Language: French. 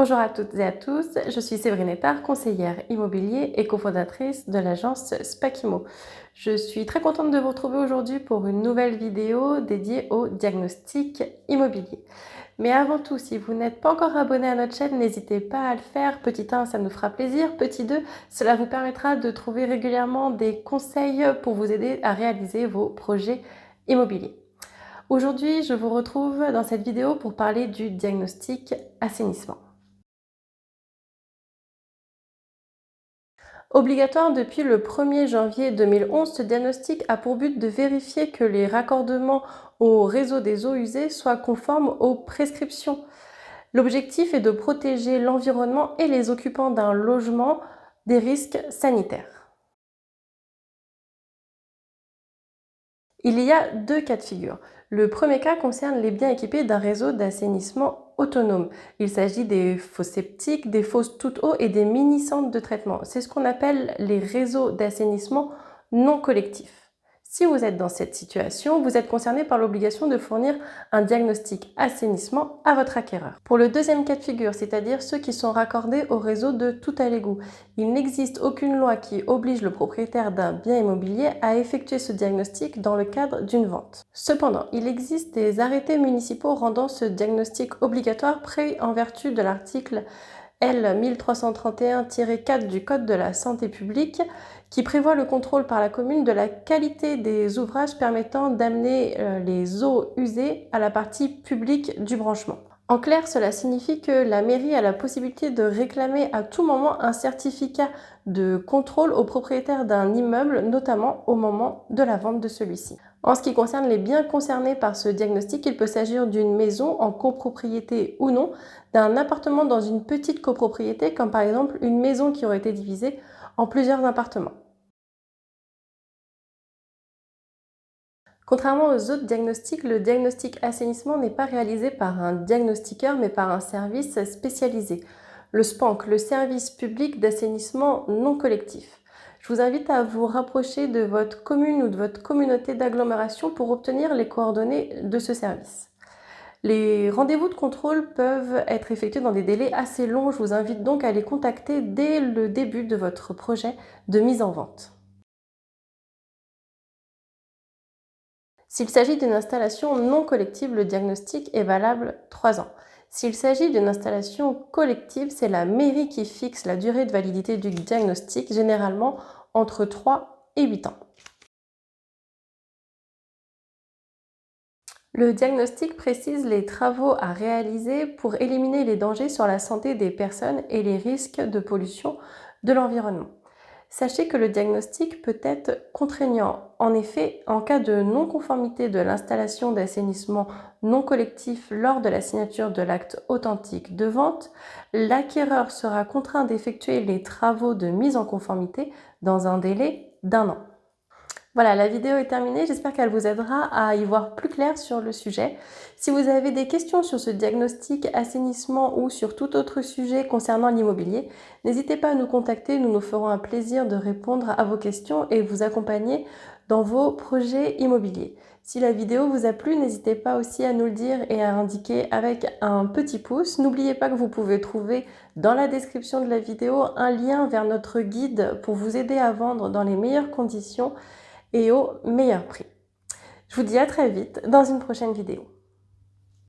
Bonjour à toutes et à tous, je suis Séverine Ettard, conseillère immobilier et cofondatrice de l'agence Spakimo. Je suis très contente de vous retrouver aujourd'hui pour une nouvelle vidéo dédiée au diagnostic immobilier. Mais avant tout, si vous n'êtes pas encore abonné à notre chaîne, n'hésitez pas à le faire. Petit 1, ça nous fera plaisir. Petit 2, cela vous permettra de trouver régulièrement des conseils pour vous aider à réaliser vos projets immobiliers. Aujourd'hui, je vous retrouve dans cette vidéo pour parler du diagnostic assainissement. Obligatoire depuis le 1er janvier 2011, ce diagnostic a pour but de vérifier que les raccordements au réseau des eaux usées soient conformes aux prescriptions. L'objectif est de protéger l'environnement et les occupants d'un logement des risques sanitaires. Il y a deux cas de figure. Le premier cas concerne les biens équipés d'un réseau d'assainissement autonome. Il s'agit des fosses septiques, des fosses toutes eaux et des mini-centres de traitement. C'est ce qu'on appelle les réseaux d'assainissement non collectifs. Si vous êtes dans cette situation, vous êtes concerné par l'obligation de fournir un diagnostic assainissement à votre acquéreur. Pour le deuxième cas de figure, c'est-à-dire ceux qui sont raccordés au réseau de tout à l'égout, il n'existe aucune loi qui oblige le propriétaire d'un bien immobilier à effectuer ce diagnostic dans le cadre d'une vente. Cependant, il existe des arrêtés municipaux rendant ce diagnostic obligatoire pris en vertu de l'article L 1331-4 du Code de la santé publique qui prévoit le contrôle par la commune de la qualité des ouvrages permettant d'amener les eaux usées à la partie publique du branchement. En clair, cela signifie que la mairie a la possibilité de réclamer à tout moment un certificat de contrôle au propriétaire d'un immeuble, notamment au moment de la vente de celui-ci. En ce qui concerne les biens concernés par ce diagnostic, il peut s'agir d'une maison en copropriété ou non, d'un appartement dans une petite copropriété, comme par exemple une maison qui aurait été divisée en plusieurs appartements. Contrairement aux autres diagnostics, le diagnostic assainissement n'est pas réalisé par un diagnostiqueur mais par un service spécialisé, le SPANC, le service public d'assainissement non collectif. Je vous invite à vous rapprocher de votre commune ou de votre communauté d'agglomération pour obtenir les coordonnées de ce service. Les rendez-vous de contrôle peuvent être effectués dans des délais assez longs. Je vous invite donc à les contacter dès le début de votre projet de mise en vente. S'il s'agit d'une installation non collective, le diagnostic est valable 3 ans. S'il s'agit d'une installation collective, c'est la mairie qui fixe la durée de validité du diagnostic, généralement entre 3 et 8 ans. Le diagnostic précise les travaux à réaliser pour éliminer les dangers sur la santé des personnes et les risques de pollution de l'environnement. Sachez que le diagnostic peut être contraignant. En effet, en cas de non-conformité de l'installation d'assainissement non collectif lors de la signature de l'acte authentique de vente, l'acquéreur sera contraint d'effectuer les travaux de mise en conformité dans un délai d'1 an. Voilà, la vidéo est terminée. J'espère qu'elle vous aidera à y voir plus clair sur le sujet. Si vous avez des questions sur ce diagnostic assainissement ou sur tout autre sujet concernant l'immobilier, n'hésitez pas à nous contacter. Nous nous ferons un plaisir de répondre à vos questions et vous accompagner dans vos projets immobiliers. Si la vidéo vous a plu, n'hésitez pas aussi à nous le dire et à indiquer avec un petit pouce. N'oubliez pas que vous pouvez trouver dans la description de la vidéo un lien vers notre guide pour vous aider à vendre dans les meilleures conditions et au meilleur prix. Je vous dis à très vite dans une prochaine vidéo.